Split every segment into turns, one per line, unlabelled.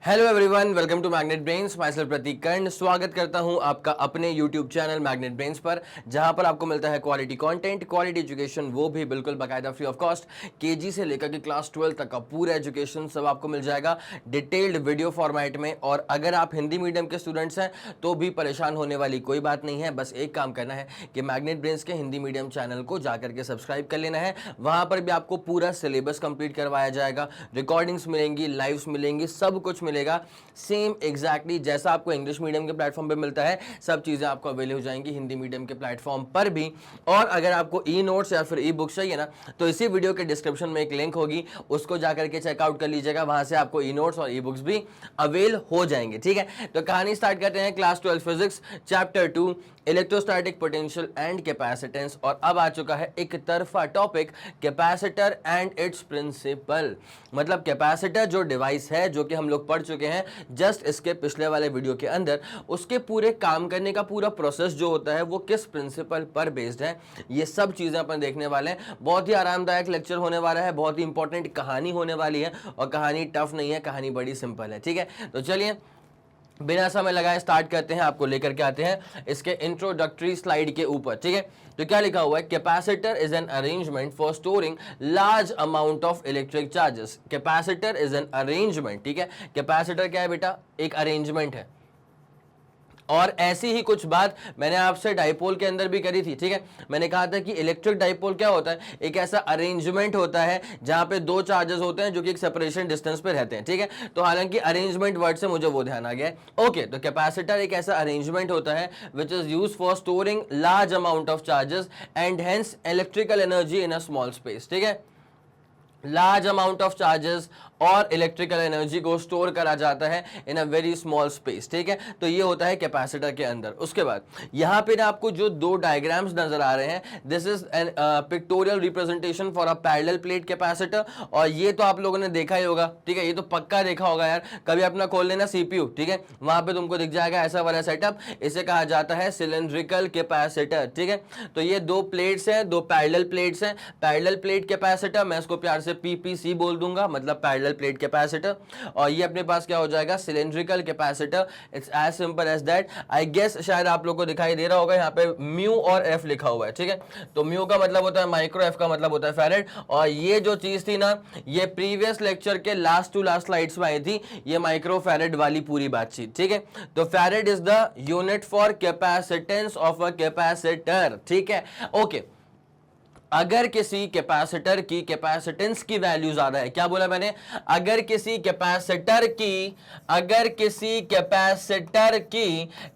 Hello everyone, welcome to magnet brains. Myself Pratik Karn स्वागत करता हूं आपका अपने यूट्यूब चैनल मैग्नेट ब्रेन्स पर, जहां पर आपको मिलता है क्वालिटी कंटेंट, क्वालिटी एजुकेशन, वो भी बिल्कुल बाकायदा फ्री ऑफ कॉस्ट। केजी से लेकर के क्लास 12 तक का पूरा एजुकेशन सब आपको मिल जाएगा डिटेल्ड वीडियो फॉर्मेट में। और अगर आप हिंदी मीडियम के स्टूडेंट्स हैं तो भी परेशान होने वाली कोई बात नहीं है। बस एक काम करना है कि मैग्नेट ब्रेन्स के हिंदी मीडियम चैनल को जाकर के सब्सक्राइब कर लेना है। वहां पर भी आपको पूरा सिलेबस कंप्लीट करवाया जाएगा, रिकॉर्डिंग्स मिलेंगी, लाइव्स मिलेंगी, सब कुछ मिलेगा सेम एग्जैक्टली जैसा आपको इंग्लिश मीडियम के प्लेटफॉर्म पे मिलता है। सब चीजें आपको अवेलेबल हो जाएंगी हिंदी मीडियम के प्लेटफॉर्म पर भी। और अगर आपको ई नोट्स या फिर ई बुक्स चाहिए ना, तो इसी वीडियो के डिस्क्रिप्शन में एक लिंक होगी, उसको जाकर के चेकआउट कर लीजिएगा। वहां से आपको ई नोट्स और ई बुक्स भी अवेल हो जाएंगे। ठीक है, तो कहानी स्टार्ट करते हैं। Class 12 physics chapter 2 electrostatic potential and capacitance. और अब आ चुका है एक तरफा topic, capacitor and its principle. मतलब कैपेसिटर जो डिवाइस है, जो कि हम लोग पढ़ चुके हैं जस्ट इसके पिछले वाले वीडियो के अंदर, उसके पूरे काम करने का पूरा प्रोसेस जो होता है वो किस प्रिंसिपल पर बेस्ड है, ये सब चीजें अपन देखने वाले हैं। बहुत ही आरामदायक लेक्चर होने वाला है, बहुत ही इंपॉर्टेंट कहानी होने वाली है। और कहानी टफ नहीं है, कहानी बड़ी सिंपल है। ठीक है, तो चलिए बिना समय लगाए स्टार्ट करते हैं। आपको लेकर के आते हैं इसके इंट्रोडक्टरी स्लाइड के ऊपर। ठीक है, तो क्या लिखा हुआ है? Capacitor is an arrangement for storing large amount of electric charges. Capacitor is an arrangement. ठीक है, कैपेसिटर क्या है बेटा? एक अरेंजमेंट है। और ऐसी ही कुछ बात मैंने आपसे डाइपोल के अंदर भी करी थी। ठीक है, मैंने कहा था कि इलेक्ट्रिक डाइपोल क्या होता है? एक ऐसा अरेंजमेंट होता है जहां पे दो चार्जेस होते हैं जो कि एक सेपरेशन डिस्टेंस पे रहते हैं। ठीक है, तो हालांकि अरेंजमेंट वर्ड से मुझे वो ध्यान आ गया है। ओके, तो कैपेसिटर एक ऐसा अरेंजमेंट होता है which is use for storing large amount of charges and hence electrical energy in a small space. ठीक है, लार्ज अमाउंट ऑफ चार्जेस और इलेक्ट्रिकल एनर्जी को स्टोर करा जाता है इन अ वेरी स्मॉल स्पेस। ठीक है, तो ये होता है कैपेसिटर के अंदर। उसके बाद यहां पे आपको जो दो डायग्राम्स नजर आ रहे हैं, this is an pictorial representation for a parallel plate capacitor. और ये तो आप लोगों ने देखा ही होगा। ठीक है, ये तो पक्का देखा होगा यार, कभी अपना खोल लेना सीपीयू। ठीक है, वहां पे तुमको दिख जाएगा ऐसा वाला सेटअप। इसे कहा जाता है सिलेंड्रिकल कैपेसिटर। ठीक है, तो ये दो प्लेट्स हैं, दो पैरेलल प्लेट्स हैं। पैरेलल प्लेट कैपेसिटर, मैं इसको प्यार से पीपीसी बोल दूंगा, मतलब पैरेलल प्लेट कैपेसिटर। और ये अपने पास क्या हो जाएगा? Cylindrical capacitor. It's as simple as that. I guess शायद आप लोगों को दिखाई दे रहा होगा, यहाँ पे म्यू और एफ लिखा हुआ है। ठीक है, तो म्यू का मतलब होता है माइक्रो, एफ का मतलब होता है फैरेड। और ये जो चीज थी ना, ये प्रीवियस लेक्चर के लास्ट टू लास्ट स्लाइड्स में आई थी, ये माइक्रो फैरेड वाली पूरी बातचीत। ठीक है, तो farad is the unit for capacitance of a capacitor. ठीक है, ओके। अगर किसी कैपेसिटर की कैपेसिटेंस की वैल्यू ज्यादा है, क्या बोला मैंने? अगर किसी कैपेसिटर की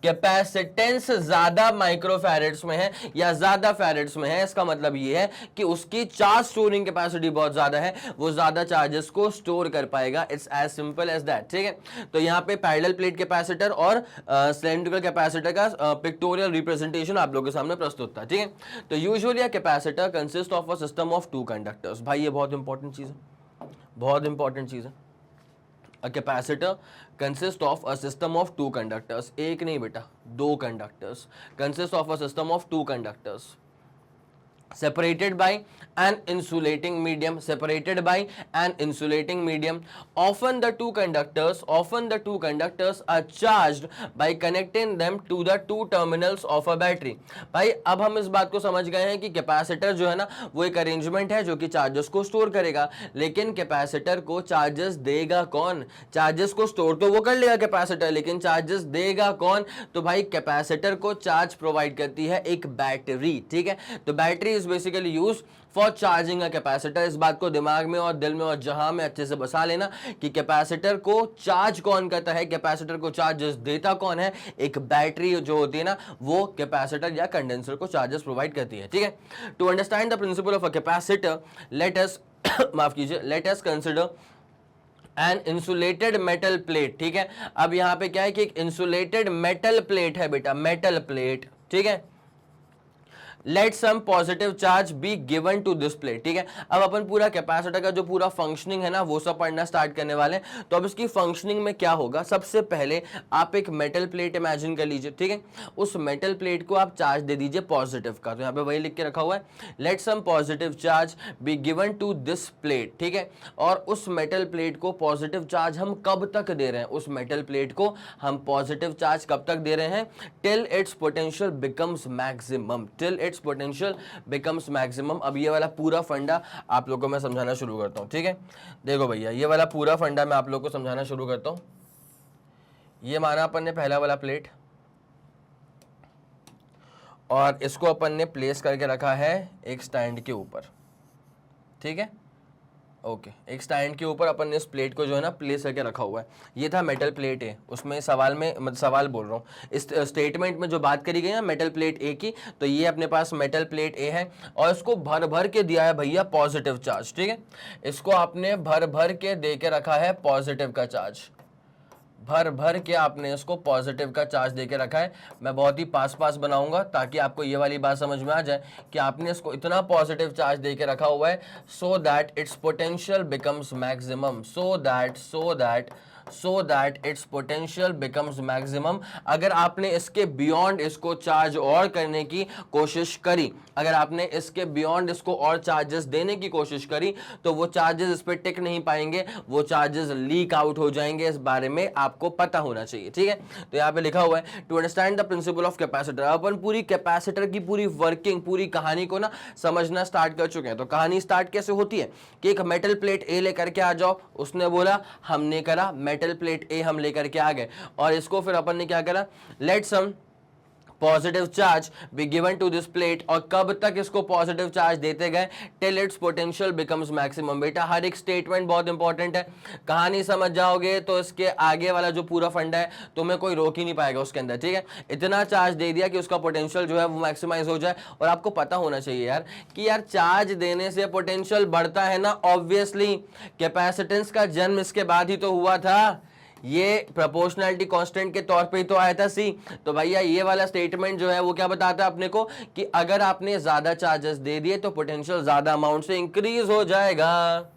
कैपेसिटेंस ज्यादा माइक्रोफैरेड्स में है या ज्यादा फैरेड्स में है, इसका मतलब ये है कि उसकी चार्ज स्टोरिंग कैपेसिटी बहुत ज्यादा है, वो ज्यादा चार्जेस को स्टोर कर पाएगा। It's as simple as that. ठीक है, तो यहां पे पैरेलल प्लेट कैपेसिटर और सिलेंड्रिकल कैपेसिटर का पिक्टोरियल रिप्रेजेंटेशन आप लोगों के सामने प्रस्तुत था। ठीक है, तो usually capacitor consist of a system of two conductors. भाई ये बहुत इंपॉर्टेंट चीज है, बहुत इंपॉर्टेंट चीज है। A capacitor consist of a system of two conductors. एक नहीं बेटा, दो conductors. Consist of a system of two conductors separated by an insulating medium, separated by an insulating medium. Often the two conductors are charged by connecting them to the two terminals of a battery. भाई अब हम इस बात को समझ गए हैं कि कैपेसिटर जो है ना, वो एक अरेंजमेंट है जो कि चार्जेस को स्टोर करेगा। लेकिन कैपेसिटर को चार्जेस देगा कौन? चार्जेस को स्टोर तो वो कर लेगा कैपेसिटर, लेकिन चार्जेस देगा कौन? तो भाई कैपेसिटर को चार्ज प्रोवाइड करती है एक बैटरी। ठीक है, तो battery basically use for charging a capacitor. इस बात को दिमाग में और दिल में और जहां में अच्छे से बसा लेना कि कैपेसिटर को चार्ज कौन करता है, कैपेसिटर को चार्जेस देता कौन है? एक बैटरी जो होती है ना, वो कैपेसिटर या कंडेंसर को चार्जेस प्रोवाइड करती है। ठीक है, to understand the principle of a capacitor, let us माफ कीजिए, let us consider an insulated metal plate. ठीक है, अब यहां पे क्या है कि एक इंसुलेटेड मेटल प्लेट है बेटा, मेटल प्लेट। ठीक है, let some positive charge be given to this plate. ठीक है, अब अपन पूरा कैपेसिटर का जो पूरा फंक्शनिंग है ना वो सब पढ़ना स्टार्ट करने वाले हैं। तो अब इसकी फंक्शनिंग में क्या होगा, सबसे पहले आप एक मेटल प्लेट इमेजिन कर लीजिए। ठीक है, उस मेटल प्लेट को आप चार्ज दे दीजिए पॉजिटिव का, तो यहाँ पे वही लिख के रखा हुआ है, let some positive charge be given to this plate. ठीक है, और उस मेटल प्लेट को पॉजिटिव चार्ज हम कब तक दे रहे हैं, उस मेटल प्लेट को हम पॉजिटिव चार्ज कब तक दे रहे हैं, till its potential becomes maximum, till its potential becomes maximum. अब ये वाला पूरा फंडा आप लोगों को मैं समझाना शुरू करता हूं। ठीक है, देखो भैया ये वाला पूरा फंडा मैं आप लोगों को समझाना शुरू करता हूं। ये माना अपन ने पहला वाला प्लेट, और इसको अपन ने प्लेस करके रखा है एक स्टैंड के ऊपर। ठीक है, ओके, एक स्टैंड के ऊपर अपन ने इस प्लेट को जो है ना प्लेस करके रखा हुआ है। ये था मेटल प्लेट ए, उसमें सवाल में मतलब सवाल बोल रहा हूँ, इस स्टेटमेंट में जो बात करी गई है मेटल प्लेट ए की, तो ये अपने पास मेटल प्लेट ए है और इसको भर भर के दिया है भैया पॉजिटिव चार्ज। ठीक है, इसको आपने भर भर के दे के रखा है पॉजिटिव का चार्ज, भर भर के आपने इसको पॉजिटिव का चार्ज देके रखा है। मैं बहुत ही पास पास बनाऊंगा ताकि आपको ये वाली बात समझ में आ जाए कि आपने इसको इतना पॉजिटिव चार्ज देके रखा हुआ है so that it's potential becomes maximum, so that it's potential becomes maximum. अगर आपने इसके बियॉन्ड इसको चार्ज और करने की कोशिश करी, अगर आपने इसके बियॉन्ड इसको और चार्जेस देने की कोशिश करी, तो वो चार्जेस इस पर टिक नहीं पाएंगे, वो चार्जेस लीक आउट हो जाएंगे। इस बारे में आपको पता होना चाहिए। ठीक है, तो यहाँ पे लिखा हुआ है to understand the principle of capacitor. अपन पूरी कैपेसिटर की पूरी वर्किंग, पूरी कहानी को ना समझना स्टार्ट कर चुके हैं। तो कहानी स्टार्ट कैसे होती है कि एक मेटल प्लेट ए लेकर के आ जाओ, उसने बोला, हमने करा, मेटल प्लेट ए हम लेकर के आ गए, और इसको फिर अपन ने क्या करा, let some positive charge be given to this plate, और कब तक इसको पॉजिटिव चार्ज देते गए, till its potential becomes maximum. बेटा हर एक स्टेटमेंट बहुत इंपॉर्टेंट है, कहानी समझ जाओगे तो इसके आगे वाला जो पूरा फंडा है तुम्हें कोई रोक ही नहीं पाएगा उसके अंदर। ठीक है, इतना चार्ज दे दिया कि उसका पोटेंशियल जो है वो मैक्सिमाइज हो जाए। और आपको पता होना चाहिए यार कि यार चार्ज देने से पोटेंशियल बढ़ता है ना, ऑब्वियसली कैपेसिटेंस का जन्म इसके बाद ही तो हुआ था, ये प्रोपोर्शनैलिटी कांस्टेंट के तौर पे ही तो आया था सी। तो भैया ये वाला स्टेटमेंट जो है वो क्या बताता है अपने को कि अगर आपने ज्यादा चार्जेस दे दिए तो पोटेंशियल ज्यादा अमाउंट से इंक्रीज हो जाएगा।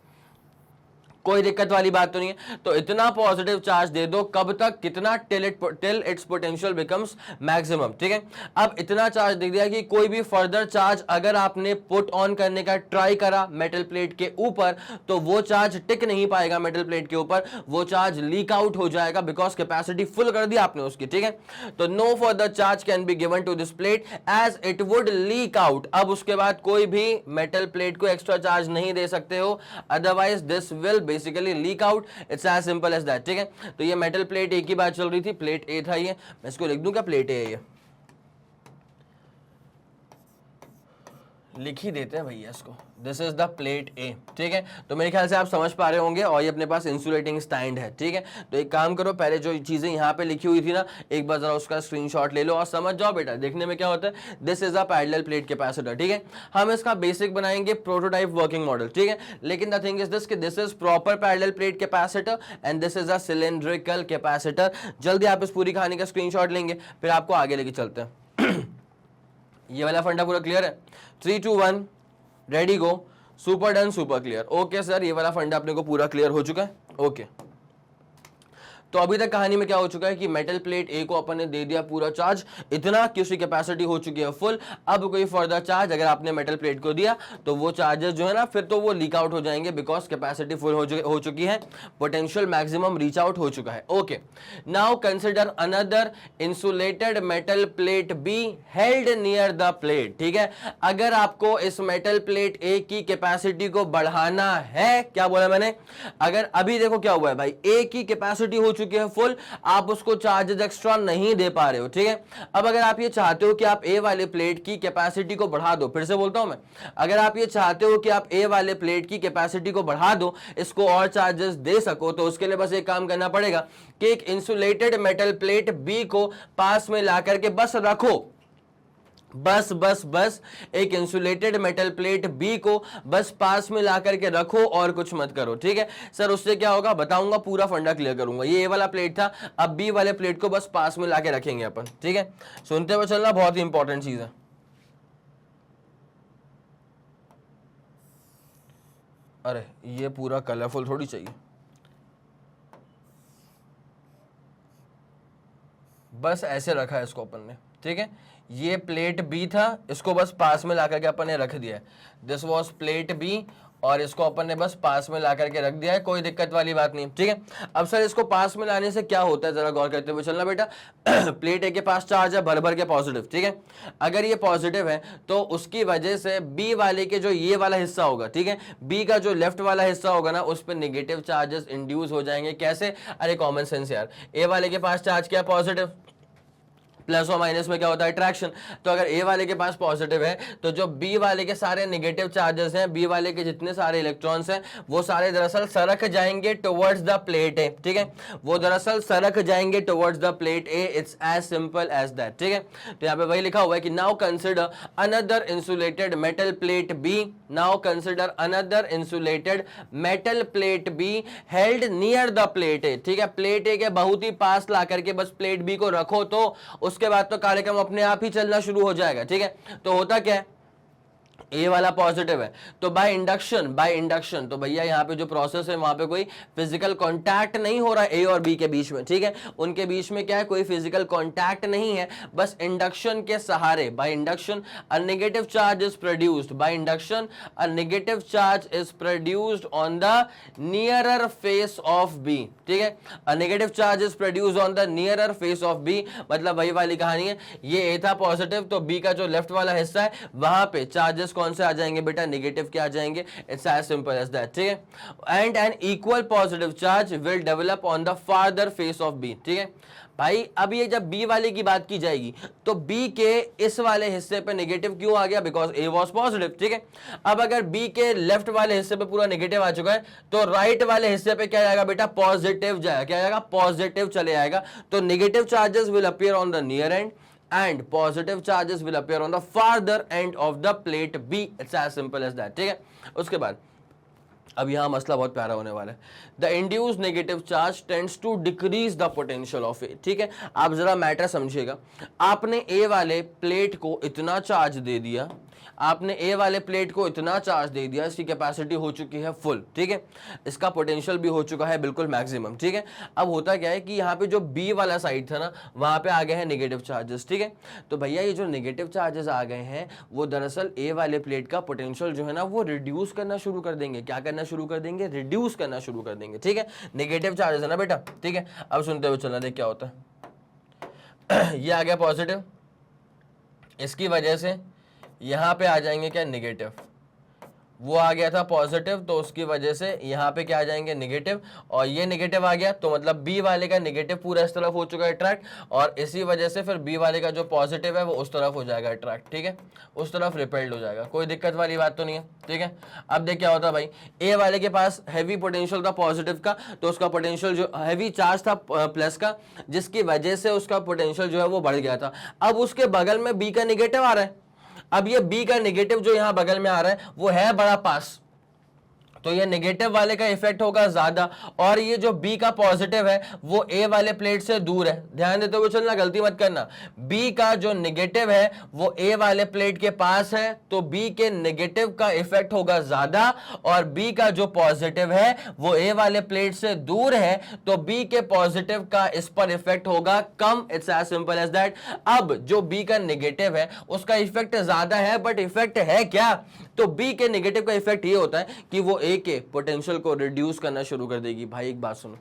कोई दिक्कत वाली बात तो नहीं है। तो इतना पॉजिटिव चार्ज दे दो, कब तक, कितना, till its potential becomes maximum. ठीक है, अब इतना चार्ज दे दिया कि कोई भी फर्दर चार्ज अगर आपने पुट ऑन करने का ट्राई करा मेटल प्लेट के ऊपर, तो वो चार्ज टिक नहीं पाएगा मेटल प्लेट के ऊपर, वो चार्ज लीक आउट हो जाएगा, बिकॉज कैपेसिटी फुल कर दी आपने उसकी। ठीक है, तो no further charge can be given to this plate as it would leak out. अब उसके बाद कोई भी मेटल प्लेट को एक्स्ट्रा चार्ज नहीं दे सकते हो, otherwise this will basically leak out. It's as simple as that. ठीक है, तो ये मेटल प्लेट ए की बात चल रही थी, प्लेट ए था ये, मैं इसको लिख दूं क्या, प्लेट ए है ये, लिख ही देते हैं भैया इसको, this is the plate A. ठीक है, तो मेरे ख्याल से आप समझ पा रहे होंगे, और ये अपने पास इंसुलेटिंग स्टैंड है। ठीक है, तो एक काम करो, पहले जो चीजें यहाँ पे लिखी हुई थी ना, एक बार जरा उसका स्क्रीनशॉट ले लो और समझ जाओ बेटा। देखने में क्या होता है, this is a parallel plate capacitor. ठीक है, हम इसका बेसिक बनाएंगे प्रोटोटाइप वर्किंग मॉडल। ठीक है, लेकिन द थिंग इज दिस कि this is proper parallel plate capacitor and this is a cylindrical capacitor. जल्दी आप इस पूरी कहानी का स्क्रीनशॉट लेंगे, फिर आपको आगे लेके चलते हैं। ये वाला फंडा पूरा क्लियर है, 3 2 1 रेडी गो, super done, super clear. Okay sir, ये वाला फंडा अपने को पूरा क्लियर हो चुका है। ओके, तो अभी तक कहानी में क्या हो चुका है कि मेटल प्लेट ए को अपन ने दे दिया पूरा चार्ज, इतना कि उसकी कैपेसिटी हो चुकी है फुल। अब कोई फर्दर चार्ज अगर आपने मेटल प्लेट को दिया तो वो चार्जेस जो है ना फिर तो वो लीक आउट हो जाएंगे, बिकॉज कैपेसिटी फुल हो चुकी है, पोटेंशियल मैक्सिमम रीच आउट हो चुका है। Okay, now consider another insulated metal plate B held near the plate. ठीक है, अगर आपको इस मेटल प्लेट ए की कैपेसिटी को बढ़ाना है, क्या बोला मैंने, अगर अभी देखो क्या हुआ है भाई, ए की कैपेसिटी हो चुकी है फुल, आप उसको चार्जेस एक्स्ट्रा नहीं दे पा रहे हो। ठीक है, अब अगर आप ये चाहते हो कि आप ए वाले प्लेट की कैपेसिटी को बढ़ा दो, फिर से बोलता हूं मैं, अगर आप ये चाहते हो कि आप ए वाले प्लेट की कैपेसिटी को बढ़ा दो, इसको और चार्जेस दे सको, तो उसके लिए बस एक काम करना पड़ेगा कि एक इंसुलेटेड मेटल प्लेट बी को पास में ला करके बस रखो, बस एक इंसुलेटेड मेटल प्लेट बी को बस पास में ला करके रखो और कुछ मत करो। ठीक है सर, उससे क्या होगा बताऊंगा, पूरा फंडा क्लियर करूंगा। ये ए वाला प्लेट था, अब बी वाले प्लेट को बस पास में ला के रखेंगे अपन। ठीक है, सुनते हुए चलना, बहुत ही इंपॉर्टेंट चीज है। अरे ये पूरा कलरफुल थोड़ी चाहिए, बस ऐसे रखा है इसको अपन ने, ठीक है। ये प्लेट बी था, इसको बस पास में ला करके अपन ने रख दिया है, दिस वॉज प्लेट बी, और इसको अपन ने बस पास में ला करके रख दिया है, कोई दिक्कत वाली बात नहीं, ठीक है। अब सर इसको पास में लाने से क्या होता है, जरा गौर करते हुए चलना बेटा। प्लेट ए के पास चार्ज है भर भर के पॉजिटिव, ठीक है। अगर ये पॉजिटिव है तो उसकी वजह से बी वाले के जो ये वाला हिस्सा होगा, ठीक है, बी का जो लेफ्ट वाला हिस्सा होगा ना, उस पर नेगेटिव चार्जेस इंड्यूस हो जाएंगे। कैसे? अरे कॉमन सेंस यार, ए वाले के पास चार्ज क्या है, पॉजिटिव, प्लस और माइनस में क्या होता है, अट्रैक्शन। तो अगर ए वाले के पास पॉजिटिव है तो जो बी वाले के सारे नेगेटिव चार्जेस हैं, बी वाले के जितने सारे इलेक्ट्रॉन्स हैं, वो सारे दरअसल सरक जाएंगे टुवर्ड्स द प्लेट ए, ठीक है, वो दरअसल सरक जाएंगे towards the plate a. It's as simple as that, ठीक है। तो यहाँ पे वही लिखा हुआ है कि now consider another insulated metal plate B, now consider another insulated metal plate B held near the plate A, ठीक है। प्लेट ए के बहुत ही पास ला करके बस प्लेट बी को रखो तो उसके बाद तो कार्यक्रम अपने आप ही चलना शुरू हो जाएगा, ठीक है। तो होता क्या है, ए वाला पॉजिटिव है तो बाय इंडक्शन तो भैया यहाँ पे जो प्रोसेस है वहां पे कोई फिजिकल कांटेक्ट नहीं हो रहा है ए और बी के बीच में, ठीक है। उनके बीच में क्या है, कोई फिजिकल कांटेक्ट नहीं है, बस इंडक्शन के सहारे, by induction a negative charge is produced, by induction a negative charge is produced on the nearer face of b, ठीक है। A negative charge is produced on the nearer face of b, मतलब वही वाली कहानी है, ये ए था positive तो बी का जो लेफ्ट वाला हिस्सा है वहां पे चार्जेस कौन से आ जाएंगे बेटा, नेगेटिव के आ जाएंगे। It's as simple as that, ठीक है। And an equal positive charge will develop on the farther face of b, ठीक है भाई। अब ये जब बी वाले की बात की जाएगी तो बी के इस वाले हिस्से पे नेगेटिव क्यों आ गया, बिकॉज ए वॉज पॉजिटिव, ठीक है। अब अगर बी के लेफ्ट वाले हिस्से पे पूरा नेगेटिव आ चुका है तो राइट वाले हिस्से पे क्या जाएगा बेटा, पॉजिटिव जाएगा, क्या जाएगा, पॉजिटिव चले आएगा। तो negative charges will appear on the near and and positive charges will appear on the farther end of the plate B. It's as simple as that, ठीक है। उसके बाद अब यहां मसला बहुत प्यारा होने वाला है। The induced negative charge tends to decrease the potential of A, ठीक है। आप जरा मैटर समझिएगा, आपने ए वाले प्लेट को इतना चार्ज दे दिया, आपने ए वाले प्लेट को इतना चार्ज दे दिया, इसकी कैपेसिटी हो चुकी है फुल, ठीक है, इसका पोटेंशियल भी हो चुका है बिल्कुल मैक्सिमम, ठीक है। अब होता क्या है कि यहाँ पे जो बी वाला साइड था ना, वहां पे आ गए हैं नेगेटिव चार्जेस, ठीक है। तो भैया ये जो नेगेटिव चार्जेस आ गए हैं वो दरअसल ए वाले प्लेट का पोटेंशियल जो है ना वो रिड्यूस करना शुरू कर देंगे। क्या करना शुरू कर देंगे, रिड्यूस करना शुरू कर देंगे, ठीक है। नेगेटिव चार्जेस है ना बेटा, ठीक है। अब सुनते हुए चलना, देख क्या होता है। ये आ गया पॉजिटिव, इसकी वजह से यहां पे आ जाएंगे क्या, नेगेटिव, वो आ गया था पॉजिटिव तो उसकी वजह से यहाँ पे क्या आ जाएंगे, नेगेटिव, और ये नेगेटिव आ गया तो मतलब बी वाले का नेगेटिव पूरा इस तरफ हो चुका है अट्रैक्ट, और इसी वजह से फिर बी वाले का जो पॉजिटिव है वो उस तरफ हो जाएगा अट्रैक्ट, ठीक है, उस तरफ रिपेल्ड हो जाएगा। कोई दिक्कत वाली बात तो नहीं है, ठीक है। अब देख क्या होता है भाई, ए वाले के पास हैवी पोटेंशियल था पॉजिटिव का, तो उसका पोटेंशियल जो हैवी चार्ज था प्लस का, जिसकी वजह से उसका पोटेंशियल जो है वो बढ़ गया था। अब उसके बगल में बी का नेगेटिव आ रहा है, अब ये बी का नेगेटिव जो यहां बगल में आ रहा है वो है बड़ा पास, तो ये नेगेटिव वाले का इफेक्ट होगा ज्यादा, और ये जो बी का पॉजिटिव है वो ए वाले प्लेट से दूर है। ध्यान देते हुए चलना, गलती मत करना। बी का जो नेगेटिव है वो ए वाले प्लेट के पास है, तो बी के नेगेटिव का इफेक्ट होगा ज्यादा, और बी का जो पॉजिटिव है वो ए वाले प्लेट से दूर है, तो बी के पॉजिटिव का इस पर इफेक्ट होगा कम। It's as simple as that. अब जो बी का नेगेटिव है उसका इफेक्ट ज्यादा है, बट इफेक्ट है क्या, तो बी के नेगेटिव का इफेक्ट ये होता है कि वो ए के पोटेंशियल को रिड्यूस करना शुरू कर देगी। भाई एक बात सुनो,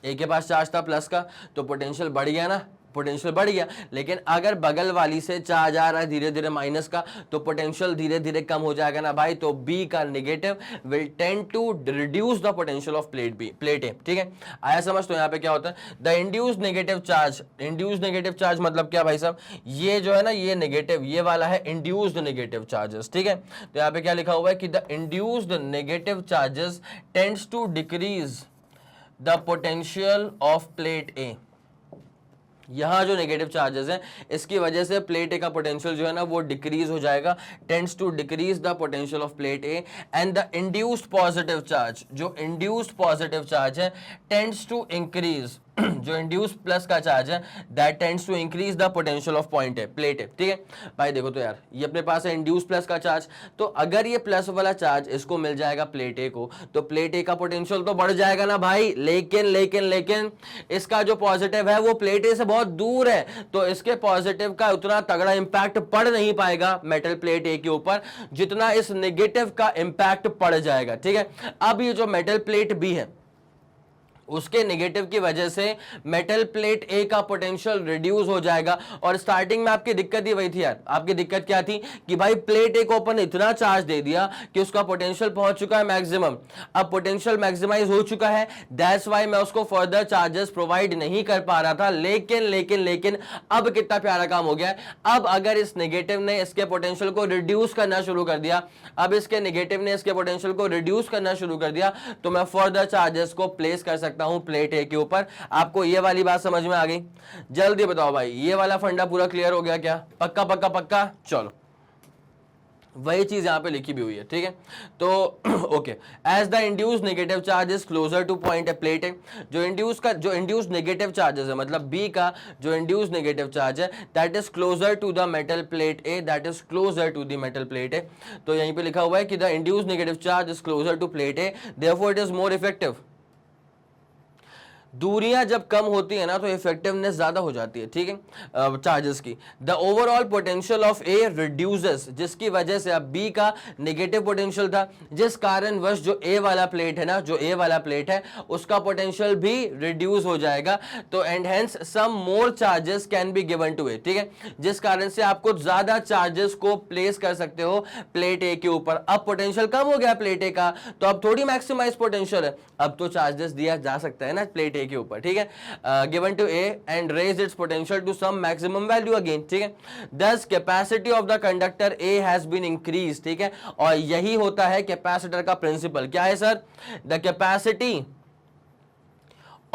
ए के पास चार्ज था प्लस का तो पोटेंशियल बढ़ गया ना, पोटेंशियल बढ़ गया, लेकिन अगर बगल वाली से चार्ज आ रहा है धीरे धीरे माइनस का तो पोटेंशियल धीरे धीरे कम हो जाएगा ना भाई। तो बी का negative will tend to reduce the potential of plate B, plate A, ठीक है। आया समझ। तो यहाँ पे क्या होता है, the induced negative charge, induced negative charge मतलब क्या भाई साहब, ये जो है ना ये नेगेटिव, ये वाला है इंड्यूस्ड नेगेटिव चार्जेस, ठीक है। तो यहाँ पे क्या लिखा हुआ है कि the induced negative charges tends to decrease the potential of plate A. यहां जो नेगेटिव चार्जेस हैं इसकी वजह से प्लेट ए का पोटेंशियल जो है ना वो डिक्रीज हो जाएगा, tends to decrease the potential of plate a, and the induced positive charge, जो इंड्यूस्ड पॉजिटिव चार्ज है टेंड्स टू इंक्रीज जो इंड्यूस प्लस का चार्ज है that tends to increase the potential of point है, plate है, ठीक है भाई। देखो तो यार ये अपने पास है इंड्यूस प्लस का चार्ज, तो अगर ये प्लस वाला चार्ज इसको मिल जाएगा प्लेट ए को, तो प्लेट ए का पोटेंशियल तो बढ़ जाएगा ना भाई। लेकिन लेकिन लेकिन इसका जो पॉजिटिव है वो प्लेट ए से बहुत दूर है, तो इसके पॉजिटिव का उतना तगड़ा इंपैक्ट पड़ नहीं पाएगा मेटल प्लेट ए के ऊपर जितना इस नेगेटिव का इंपैक्ट पड़ जाएगा, ठीक है। अब ये जो मेटल प्लेट बी है उसके नेगेटिव की वजह से मेटल प्लेट ए का पोटेंशियल रिड्यूस हो जाएगा। और स्टार्टिंग में आपकी दिक्कत ही वही थी यार, आपकी दिक्कत क्या थी कि भाई प्लेट ए को अपन ने इतना चार्ज दे दिया कि उसका पोटेंशियल पहुंच चुका है मैक्सिमम, अब पोटेंशियल मैक्सिमाइज हो चुका है, दैट्स व्हाई मैं उसको फर्दर चार्जेस प्रोवाइड नहीं कर पा रहा था। लेकिन लेकिन लेकिन अब कितना प्यारा काम हो गया है, अब अगर इस नेगेटिव ने इसके पोटेंशियल को रिड्यूस करना शुरू कर दिया, अब इसके नेगेटिव ने इसके पोटेंशियल को रिड्यूस करना शुरू कर दिया, तो मैं फर्दर चार्जेस को प्लेस कर सकता हूं प्लेट ए के ऊपर। आपको ये वाली बात समझ में आ गई? जल्दी बताओ भाई, ये वाला फंडा पूरा क्लियर हो गया क्या? पक्का पक्का पक्का? चलो वही चीज यहां पे लिखी भी हुई है, ठीक है। तो okay, as the induce negative charge is closer to point a plate है, जो इंड्यूस नेगेटिव चार्जेस है, मतलब बी का जो इंड्यूस नेगेटिव चार्ज है that is closer to the metal plate A, that is closer to the metal plate A. तो यहीं पे लिखा हुआ है कि the induce negative charge is closer to plate A, therefore it is more effective. दूरियां जब कम होती है ना तो इफेक्टिवनेस ज्यादा हो जाती है, ठीक है, चार्जेस की। The overall potential of A reduces, जिसकी वजह से अब बी का नेगेटिव पोटेंशियल था, जिस कारणवश जो ए वाला प्लेट है ना, जो ए वाला प्लेट है उसका पोटेंशियल भी रिड्यूस हो जाएगा। तो and hence some more charges can be given to A, ठीक है, जिस कारण से आपको ज्यादा चार्जेस को प्लेस कर सकते हो प्लेट ए के ऊपर। अब पोटेंशियल कम हो गया प्लेट ए का, तो अब थोड़ी मैक्सिमाइज पोटेंशियल है, अब तो चार्जेस दिया जा सकता है ना प्लेट के ऊपर, ठीक है, given to a and raise its potential to some maximum value again, ठीक है। Thus capacity of the conductor a has been increase, ठीक है, और यही होता है कैपेसिटर का प्रिंसिपल। क्या है sir? The capacity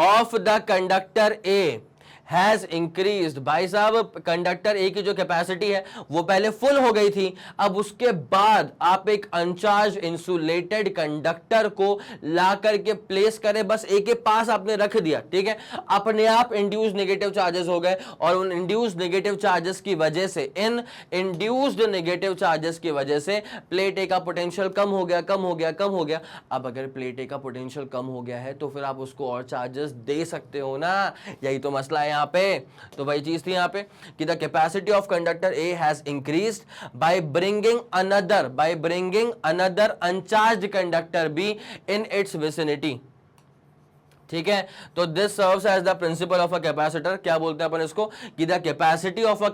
of the conductor a has increased. भाई साहब कंडक्टर ए की जो कैपेसिटी है वो पहले फुल हो गई थी, अब उसके बाद आप एक अनचार्ज इंसुलेटेड कंडक्टर को ला करके प्लेस करें, बस ए के पास आपने रख दिया, ठीक है, अपने आप इंड्यूस नेगेटिव चार्जेस हो गए। और उन इंड्यूस नेगेटिव चार्जेस की वजह से, इन इंड्यूस्ड नेगेटिव चार्जेस की वजह से प्लेट ए का पोटेंशियल कम हो गया, कम हो गया, कम हो गया। अब अगर प्लेट ए का पोटेंशियल कम हो गया है तो फिर आप उसको और चार्जेस दे सकते हो ना, यही तो मसला है यहाँ पे। तो वही चीज थी यहाँ पे कि the capacity of conductor a has increased by bringing another uncharged conductor b in its vicinity, ठीक है। तो this serves as the principle of a capacitor. क्या बोलते हैं अपन इसको कि the capacity of a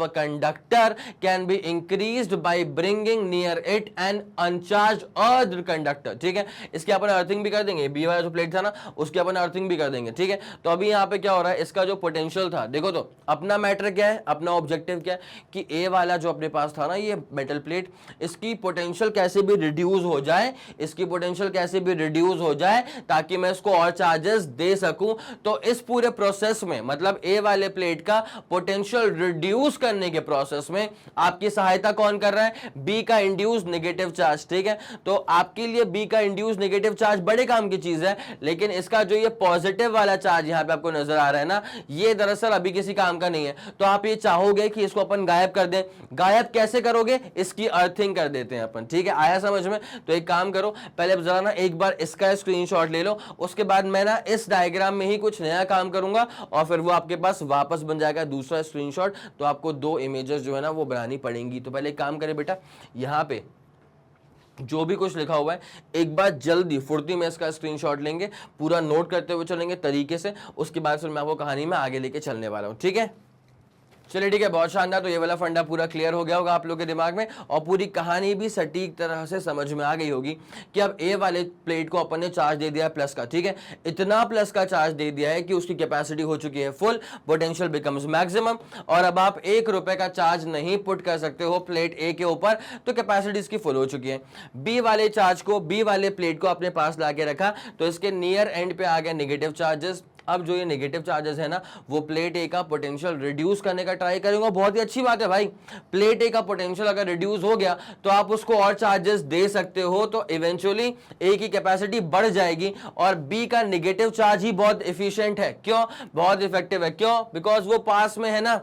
conductor can be increased by bringing near it an uncharge earth conductor, ठीक है। इसके अपन अर्थिंग भी कर देंगे, बी वाला जो प्लेट था ना उसकी अपन अर्थिंग भी कर देंगे, ठीक है। तो अभी यहाँ पे क्या हो रहा है, इसका जो पोटेंशियल था, देखो तो अपना मैटर क्या है, अपना ऑब्जेक्टिव क्या है कि ए वाला जो अपने पास था ना ये मेटल प्लेट, इसकी पोटेंशियल कैसे भी रिड्यूस हो जाए, इसकी पोटेंशियल कैसे भी रिड्यूस हो जाए ताकि मैं इसको और चार्जेस दे सकूं। तो इस पूरे प्रोसेस में, मतलब ए वाले प्लेट का पोटेंशियल रिड्यूस करने के प्रोसेस में आपकी सहायता कौन कर रहा है? बी का इंड्यूस नेगेटिव चार्ज, ठीक है। तो आपके लिए बी का इंड्यूस नेगेटिव चार्ज बड़े काम की चीज है, लेकिन इसका जो ये पॉजिटिव वाला चार्ज यहां पे आपको नजर आ रहा है ना, ये दरअसल अभी किसी काम का नहीं है। तो आप ये चाहोगे कि इसको अपन गायब कर दें, गायब कैसे करोगे? इसकी अर्थिंग कर देते हैं अपन, ठीक है। आया समझ में? तो एक काम करो, पहले जरा ना एक बार इसका स्क्रीनशॉट ले लो, उसके बाद मैं ना इस डायग्राम में ही कुछ नया काम करूंगा और फिर वो आपके पास वापस बन जाएगा दूसरा स्क्रीनशॉट। तो आपको दो इमेजेस जो है ना वो बनानी पड़ेंगी। तो पहले एक काम करें बेटा, यहां पे जो भी कुछ लिखा हुआ है एक बार जल्दी फुर्ती में इसका स्क्रीनशॉट लेंगे, पूरा नोट करते हुए चलेंगे तरीके से, उसके बाद फिर मैं आपको कहानी में आगे लेके चलने वाला हूं, ठीक है। चलिए ठीक है, बहुत शानदार। तो ये वाला फंडा पूरा क्लियर हो गया होगा आप लोगों के दिमाग में और पूरी कहानी भी सटीक तरह से समझ में आ गई होगी कि अब ए वाले प्लेट को अपन ने चार्ज दे दिया है प्लस का, ठीक है। इतना प्लस का चार्ज दे दिया है कि उसकी कैपेसिटी हो चुकी है फुल, पोटेंशियल बिकम्स मैक्सिमम, और अब आप ₹1 का चार्ज नहीं पुट कर सकते हो प्लेट ए के ऊपर, तो कैपेसिटी इसकी फुल हो चुकी है। बी वाले प्लेट को अपने पास ला के रखा, तो इसके नियर एंड पे आ गया नेगेटिव चार्जेस। अब जो ये नेगेटिव चार्जेस है ना वो प्लेट ए का पोटेंशियल रिड्यूस करने का ट्राई करेंगे। बहुत ही अच्छी बात है भाई, प्लेट ए का पोटेंशियल अगर रिड्यूस हो गया तो आप उसको और चार्जेस दे सकते हो, तो इवेंचुअली ए की कैपेसिटी बढ़ जाएगी और बी का नेगेटिव चार्ज ही बहुत एफिशिएंट है। क्यों? बहुत इफेक्टिव है। क्यों? बिकॉज वो पास में है ना।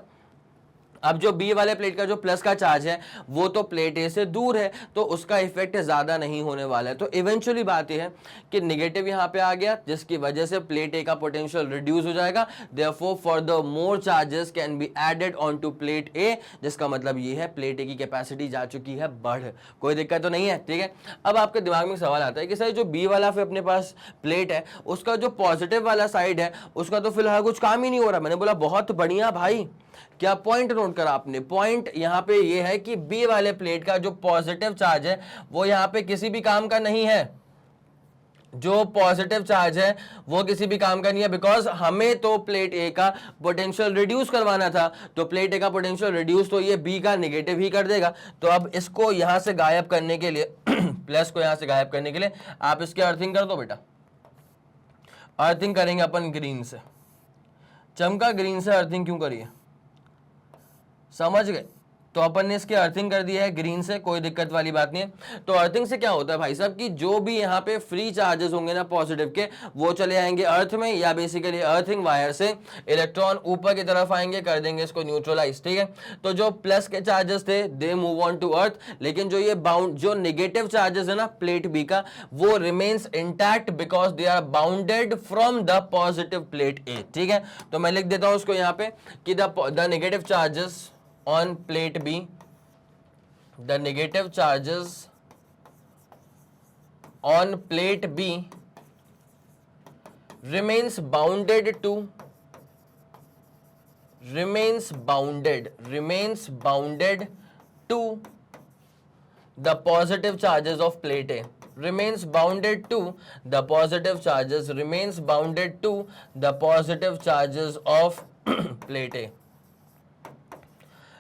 अब जो बी वाले प्लेट का जो प्लस का चार्ज है वो तो प्लेट ए से दूर है, तो उसका इफेक्ट ज्यादा नहीं होने वाला है। तो इवेंचुअली बात यह है कि नेगेटिव यहां पे आ गया, जिसकी वजह से प्लेट ए का पोटेंशियल रिड्यूस हो जाएगा। Therefore further more charges can be added on to plate A, जिसका मतलब ये है प्लेट ए की कैपेसिटी जा चुकी है बढ़। कोई दिक्कत तो नहीं है, ठीक है। अब आपके दिमाग में सवाल आता है कि सर जो बी वाला फिर अपने पास प्लेट है उसका जो पॉजिटिव वाला साइड है उसका तो फिलहाल कुछ काम ही नहीं हो रहा। मैंने बोला बहुत बढ़िया भाई, क्या पॉइंट नोट करा आपने? पॉइंट यहां पे ये है कि बी वाले प्लेट का जो पॉजिटिव चार्ज है वो यहां पे किसी भी काम का नहीं है। जो पॉजिटिव चार्ज है वो किसी भी काम का नहीं है, बिकॉज हमें तो प्लेट ए का पोटेंशियल रिड्यूस करवाना था, तो प्लेट ए का पोटेंशियल रिड्यूस तो ये बी का नेगेटिव ही कर देगा। तो अब इसको यहां से गायब करने के लिए प्लस को यहां से गायब करने के लिए आप इसके अर्थिंग कर दो बेटा। अर्थिंग करेंगे अपन ग्रीन से। चमका ग्रीन से अर्थिंग क्यों करिए? समझ गए? तो अपन ने इसकी अर्थिंग कर दी है ग्रीन से, कोई दिक्कत वाली बात नहीं है। तो अर्थिंग से क्या होता है भाई साहब कि जो भी यहाँ पे फ्री चार्जेस होंगे ना पॉजिटिव के, वो चले आएंगे अर्थ में, या बेसिकली अर्थिंग वायर से इलेक्ट्रॉन ऊपर की तरफ आएंगे, कर देंगे इसको न्यूट्रलाइज, ठीक है। तो जो प्लस के चार्जेस थे they move on to earth, लेकिन जो ये बाउंड जो नेगेटिव चार्जेस है ना प्लेट बी का, वो remains intact because they are bounded from the positive plate A, ठीक है। तो मैं लिख देता हूं उसको यहाँ पे कि the negative charges on plate B, the negative charges on plate B remains bounded to the positive charges of plate A. Remains bounded to the positive charges of plate A.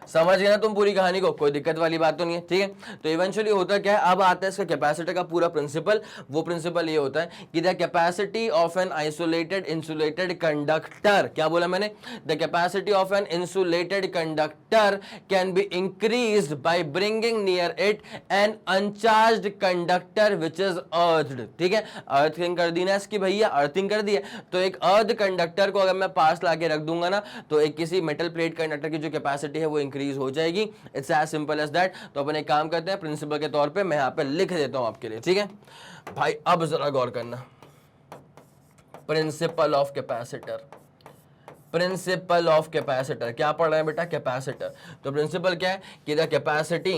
समझ गए ना तुम पूरी कहानी को? कोई दिक्कत वाली बात तो नहीं है, ठीक है। तो इवेंचुअली होता क्या है, अब आता है इसका कैपेसिटर का पूरा प्रिंसिपल। वो प्रिंसिपल ये होता है कि the capacity of an isolated insulated conductor, क्या बोला मैंने? The capacity of an insulated conductor can be increased by bringing near it an uncharged conductor which is earthed, ठीक है। अर्थिंग कर दी ना इसकी भैया, अर्थिंग कर दी है। तो एक अर्थ कंडक्टर को अगर मैं पास लाके रख दूंगा ना, तो एक किसी मेटल प्लेट कंडक्टर की जो कैपेसिटी है वो इंक्रीज हो जाएगी। It's as simple as that. तो अपन एक काम करते हैं, प्रिंसिपल के तौर पे मैं यहां पे लिख देता हूं आपके लिए, ठीक है भाई। अब जरा गौर करना, principal of capacitor. Principal of capacitor क्या पढ़ रहे हैं बेटा? कैपेसिटर। तो प्रिंसिपल क्या है कि the capacity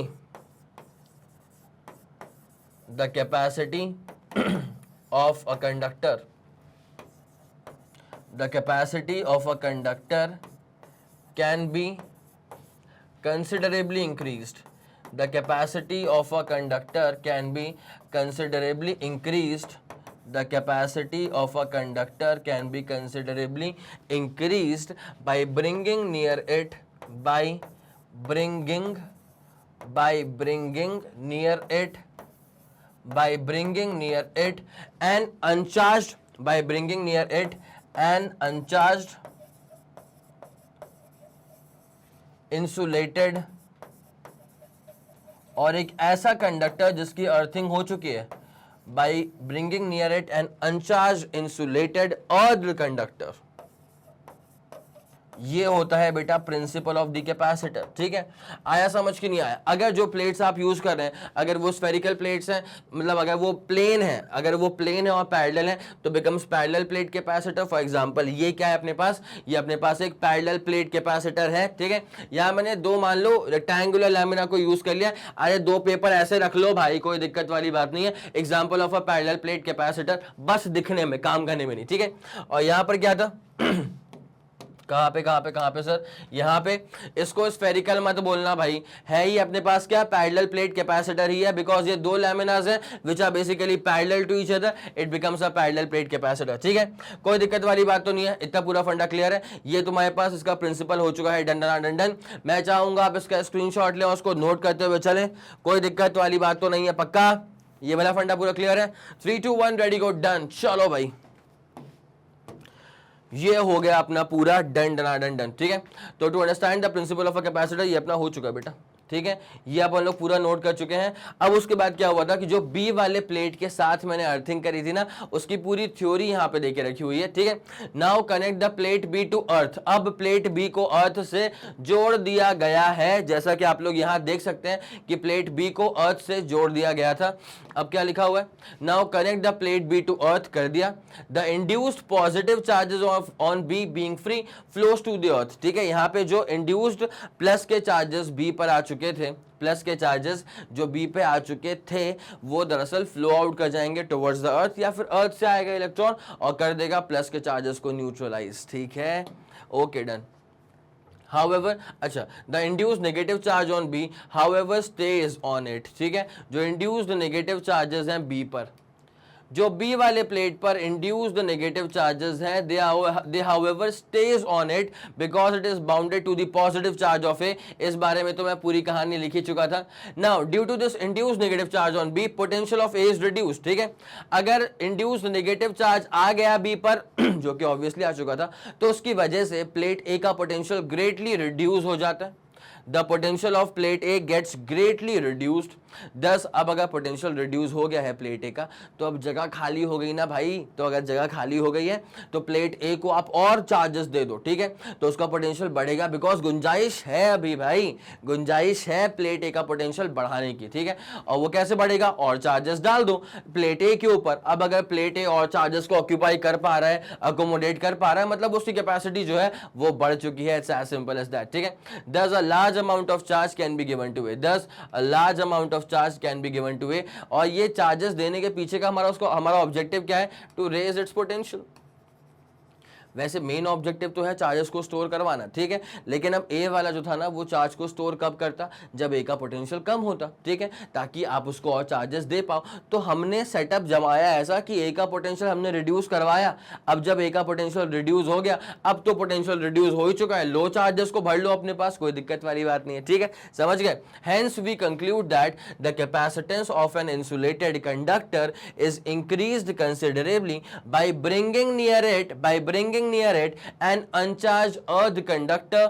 of a conductor, the capacity of a conductor can be considerably increased. The capacity of a conductor can be considerably increased. The capacity of a conductor can be considerably increased by bringing near it an uncharged insulated, और एक ऐसा conductor जिसकी earthing हो चुकी है, by bringing near it an uncharge insulated earth conductor. ये होता है बेटा प्रिंसिपल ऑफ द कैपेसिटर, ठीक है। आया समझ कि नहीं आया? अगर जो प्लेट्स आप यूज कर रहे हैं, अगर वो स्फेरिकल प्लेट्स हैं, मतलब अगर वो प्लेन है और पैरेलल है, तो becomes parallel plate capacitor. For example ये क्या है अपने पास? ये अपने पास एक पैरेलल प्लेट कैपेसिटर है, ठीक है। यहां मैंने दो, मान लो रेक्टेंगुलर लैमिना को यूज कर लिया। अरे दो पेपर ऐसे रख लो भाई, कोई दिक्कत वाली बात नहीं है। Example of a parallel plate capacitor, बस दिखने में, काम करने में नहीं, ठीक है। और यहां पर क्या था? कहां पे सर? यहां पे इसको स्फेरिकल मत बोलना भाई, है ही अपने पास क्या? पैरेलल प्लेट कैपेसिटर ही है, बिकॉज ये दो लैमिनास हैं which are basically parallel to each other, it becomes a parallel plate capacitor, ठीक है। कोई दिक्कत वाली बात तो नहीं है, इतना पूरा फंडा क्लियर है। ये तुम्हारे पास इसका प्रिंसिपल हो चुका है डंडन। मैं चाहूंगा आप इसका स्क्रीनशॉट लें और उसको नोट करते हुए चलें, कोई दिक्कत वाली बात तो नहीं है, पक्का? ये वाला फंडा पूरा क्लियर है? 3 2 1 रेडी गो डन। चलो भाई, ये हो गया अपना पूरा डन डनाडन डन, ठीक है। तो to understand the principle of a capacitor, ये अपना हो चुका है बेटा, ठीक है, ये अपन लोग पूरा नोट कर चुके हैं। अब उसके बाद क्या हुआ था कि जो बी वाले प्लेट के साथ मैंने अर्थिंग करी थी ना, उसकी पूरी थ्योरी यहां पे देके रखी हुई है, ठीक है। Now connect the plate b to earth, अब प्लेट बी को अर्थ से जोड़ दिया गया है, जैसा कि आप लोग यहां देख सकते हैं कि प्लेट बी को अर्थ से जोड़ दिया गया था। अब क्या लिखा हुआ है, now connect the plate b to earth, कर दिया। The induced positive charges on b being free flows to the earth, ठीक है। यहां पे जो इंड्यूस्ड प्लस के चार्जेस बी पर आ चुके थे, प्लस के चार्जेस जो बी पे आ चुके थे, वो दरअसल फ्लो आउट कर जाएंगे टुवर्ड्स द अर्थ, या फिर अर्थ से आएगा इलेक्ट्रॉन और कर देगा प्लस के चार्जेस को न्यूट्रलाइज, ठीक है, ओके डन। However, अच्छा, the induced negative charge on B, however, stays on it, ठीक है। जो induced negative charges हैं B पर, जो बी वाले प्लेट पर इंड्यूस्ड नेगेटिव चार्जेस हैं, they however stays on it because it is bounded to the positive charge of A. इस बारे में तो मैं पूरी कहानी लिख ही चुका था। Now due to this induced negative charge on b, potential of a is reduced, ठीक है। अगर इंड्यूस्ड नेगेटिव चार्ज आ गया बी पर जो कि ऑब्वियसली आ चुका था, तो उसकी वजह से प्लेट ए का पोटेंशियल ग्रेटली रिड्यूस हो जाता है। The potential of plate a gets greatly reduced. 10, अब अगर पोटेंशियल रिड्यूस हो गया है प्लेट ए का, तो अब जगह खाली हो गई ना भाई। तो अगर जगह खाली हो गई है तो प्लेट ए को आप और चार्जेस दे दो, ठीक है, तो उसका पोटेंशियल बढ़ेगा, बिकॉज गुंजाइश है अभी भाई, गुंजाइश है प्लेट ए का पोटेंशियल बढ़ाने की, ठीक है। और वो कैसे बढ़ेगा, और चार्जेस डाल दो प्लेट ए के ऊपर। अब अगर प्लेट ए और चार्जेस को ऑक्यूपाई कर पा रहा है, अकोमोडेट कर पा रहा है, मतलब उसकी कैपेसिटी जो है वो बढ़ चुकी है। It's as simple as that, ठीक है। Thus a large amount of charge can be given to A, thus a large amount of charge can be given to A. और ये चार्जेस देने के पीछे का हमारा ऑब्जेक्टिव क्या है, टू रेज इट्स पोटेंशियल। वैसे मेन ऑब्जेक्टिव तो है चार्जेस को स्टोर करवाना, ठीक है, लेकिन अब ए वाला जो था ना, वो चार्ज को स्टोर कब करता, जब ए का पोटेंशियल कम होता, ठीक है, ताकि आप उसको और चार्जेस दे पाओ। तो हमने सेटअप जमाया ऐसा कि ए का पोटेंशियल हमने रिड्यूस करवाया। अब जब ए का पोटेंशियल रिड्यूस हो गया, अब तो पोटेंशियल रिड्यूस हो ही चुका है, लो चार्जेस को भर लो अपने पास, कोई दिक्कत वाली बात नहीं है, ठीक है, समझ गए। Hence we conclude that the capacitance of an insulated conductor is increased considerably by bringing near it an uncharged earth conductor।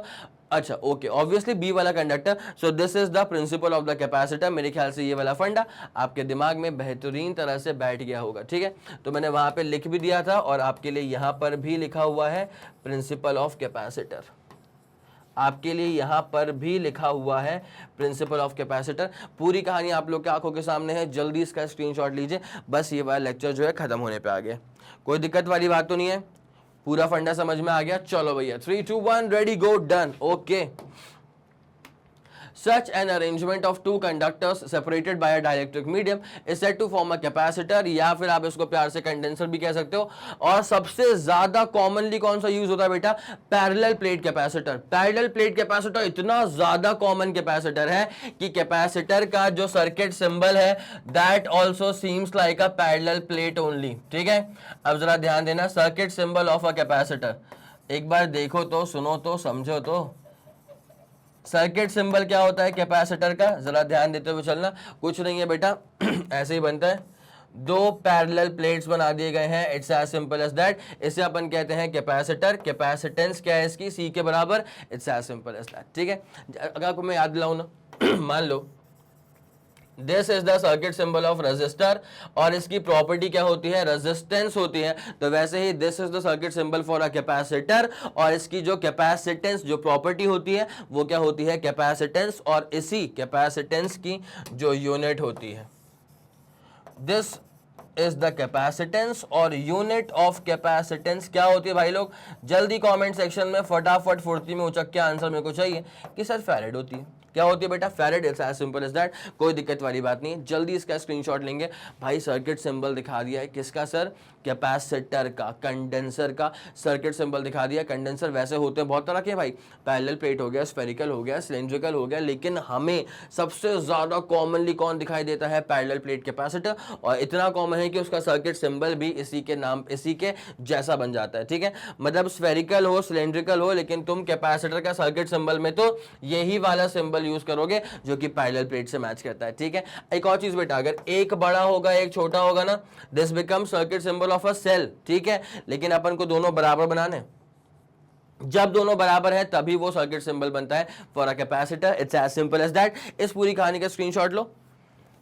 अच्छा ओके, ऑब्वियसली बी वाला conductor. So this is the principle of the capacitor. मेरे ख्याल से ये वाला फंडा आपके दिमाग में बेहतरीन तरह से बैठ गया होगा, ठीक है। तो मैंने वहां पे लिख भी दिया था और आपके लिए यहां पर भी लिखा हुआ है प्रिंसिपल ऑफ कैपेसिटर, आपके लिए यहां पर भी लिखा हुआ है प्रिंसिपल ऑफ कैपेसिटर। पूरी कहानी आप लोग के आंखों के सामने है, जल्दी इसका स्क्रीनशॉट लीजिए। बस ये वाला लेक्चर जो है खत्म होने पे आ गया, कोई दिक्कत वाली बात तो नहीं है, पूरा फंडा समझ में आ गया। चलो भैया 3, 2, 1 ready go done, okay. Such an arrangement of two conductors separated by a dielectric medium is said to form a capacitor, या फिर आप इसको प्यार से कंडेंसर भी कह सकते हो। और सबसे ज्यादा कॉमनली कौन सा यूज होता है बेटा, parallel plate capacitor. Parallel plate capacitor इतना ज्यादा कॉमन कैपेसिटर है कि कैपेसिटर का जो सर्किट सिंबल है that also seems like a parallel plate only, ठीक है। अब जरा ध्यान देना, circuit symbol of a capacitor, एक बार देखो तो, सुनो तो, समझो तो। सर्किट सिंबल क्या होता है कैपेसिटर का, जरा ध्यान देते हुए चलना। कुछ नहीं है बेटा, ऐसे ही बनता है, दो पैरेलल प्लेट्स बना दिए गए हैं, it's as simple as that. इसे अपन कहते हैं कैपेसिटर। कैपेसिटेंस क्या है इसकी, सी के बराबर, it's as simple as that, ठीक है। अगर आपको मैं याद दिलाऊं ना मान लो this is the circuit symbol of resistor, और इसकी प्रॉपर्टी क्या होती है, रेजिस्टेंस होती है। तो वैसे ही this is the circuit symbol for a capacitor, और इसकी जो कैपेसिटेंस जो प्रॉपर्टी होती है वो क्या होती है, कैपेसिटेंस, और इसी कैपेसिटेंस की जो यूनिट होती है, दिस इज द कैपेसिटेंस, और यूनिट ऑफ कैपेसिटेंस क्या होती है भाई लोग, जल्दी कमेंट सेक्शन में फटाफट फुर्ती में उचक के आंसर मेरे को चाहिए कि सर फैरेड होती है। क्या होती है बेटा, farad. It's as simple as that, कोई दिक्कत वाली बात नहीं है। जल्दी इसका स्क्रीनशॉट लेंगे भाई। सर्किट सिंबल दिखा दिया है किसका सर, कैपेसिटर का, कंडेंसर का सर्किट सिंबल दिखा दिया। कंडेंसर वैसे होते हैं बहुत तरह के भाई, पैरेलल प्लेट हो गया, स्फेरिकल हो गया, सिलेंड्रिकल हो गया, लेकिन हमें सबसे ज्यादा कॉमनली कौन दिखाई देता है, पैरेलल प्लेट कैपेसिटर। और इतना कॉमन है कि उसका सर्किट सिंबल भी इसी के नाम, इसी के जैसा बन जाता है, ठीक है। मतलब स्फेरिकल हो, सिलेंड्रिकल हो, लेकिन तुम कैपेसिटर का सर्किट सिंबल में तो यही वाला सिंबल यूज करोगे जो कि पैरेलल प्लेट से मैच करता है, ठीक है। एक और चीज बेटा, अगर एक बड़ा होगा एक छोटा होगा ना, this become circuit symbol of a cell, ठीक है, लेकिन अपन को दोनों बराबर बनाने, जब दोनों बराबर है तभी वो सर्किट सिंबल बनता है for a capacitor. It's as simple as that. इस पूरी कहानी का स्क्रीनशॉट लो।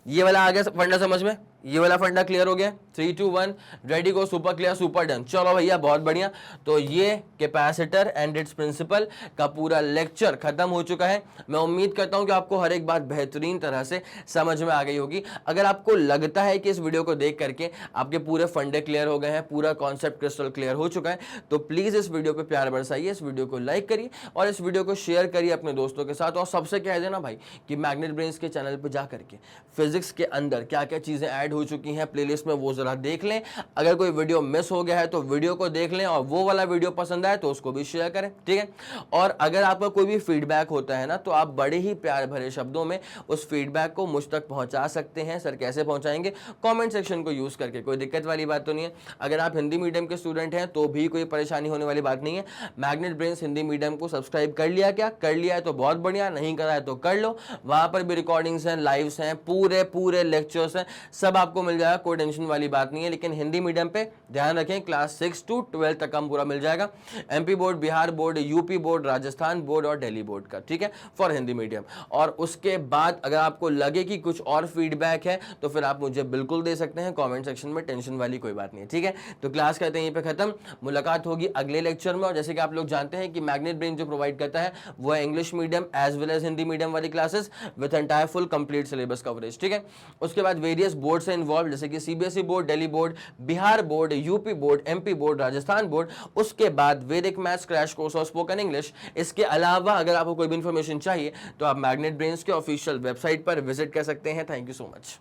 ये वाला आ गया फंडा समझ में, ये वाला फंडा क्लियर हो गया। 3 2 1 रेडी गो, सुपर क्लियर, सुपर डन। चलो भैया बहुत बढ़िया। तो ये कैपेसिटर एंड इट्स प्रिंसिपल का पूरा लेक्चर खत्म हो चुका है। मैं उम्मीद करता हूं कि आपको हर एक बात बेहतरीन तरह से समझ में आ गई होगी। अगर आपको लगता है कि इस वीडियो को देख करके आपके पूरे फंडे क्लियर हो गए हैं, पूरा कॉन्सेप्ट क्रिस्टल क्लियर हो चुका है, तो प्लीज इस वीडियो पर प्यार बरसाइए, इस वीडियो को लाइक करिए और इस वीडियो को शेयर करिए अपने दोस्तों के साथ। और सबसे कह देना भाई कि मैग्नेट ब्रेन्स के चैनल पर जा करके फिजिक्स के अंदर क्या क्या चीजें ऐड हो चुकी हैं प्लेलिस्ट में, वो जरा देख लें। अगर कोई वीडियो मिस हो गया है तो वीडियो को देख लें, और वो वाला वीडियो पसंद आए तो उसको भी शेयर करें, ठीक है। और अगर आपका कोई भी फीडबैक होता है ना, तो आप बड़े ही प्यार भरे शब्दों में उस फीडबैक को मुझ तक पहुंचा सकते हैं। सर कैसे पहुंचाएंगे? कमेंट सेक्शन को यूज करके, कोई दिक्कत वाली बात तो नहीं है। अगर आप हिंदी मीडियम के स्टूडेंट हैं तो भी कोई परेशानी होने वाली बात नहीं है। मैग्नेट ब्रेन्स हिंदी मीडियम को सब्सक्राइब कर लिया क्या? कर लिया है तो बहुत बढ़िया, नहीं करा है तो कर लो। वहां पर भी रिकॉर्डिंग्स हैं, लाइव्स हैं, पूरे लेक्चर्स हैं, सब आपको मिल जाएगा, कोई टेंशन वाली बात नहीं है। लेकिन हिंदी मीडियम पे ध्यान रखें, क्लास 6 to 12 तक का पूरा मिल जाएगा। MP board, Bihar board, UP board, Rajasthan board और दिल्ली बोर्ड का, ठीक है, फॉर हिंदी मीडियम। और उसके बाद अगर आपको लगे कि कुछ और फीडबैक है तो फिर आप मुझे बिल्कुल दे सकते हैं कमेंट सेक्शन में, टेंशन वाली कोई बात नहीं है, ठीक है। तो क्लास करते हैं यहीं पे खत्म, मुलाकात होगी अगले लेक्चर में। और जैसे कि आप लोग जानते हैं कि मैग्नेट ब्रेन जो प्रोवाइड करता है वो है English medium as well as Hindi medium वाली classes with entire full complete syllabus coverage, ठीक है। उसके बाद वेरियस बोर्ड से इन्वॉल्व, जैसे कि CBSE board, Delhi board, Bihar board, UP board, MP board, Rajasthan board. उसके बाद वैदिक मैथ्स क्रैश कोर्स और स्पोकन इंग्लिश। इसके अलावा अगर आपको कोई भी इंफॉर्मेशन चाहिए तो आप मैग्नेट ब्रेन्स के ऑफिशियल वेबसाइट पर विजिट कर सकते हैं। Thank you so much.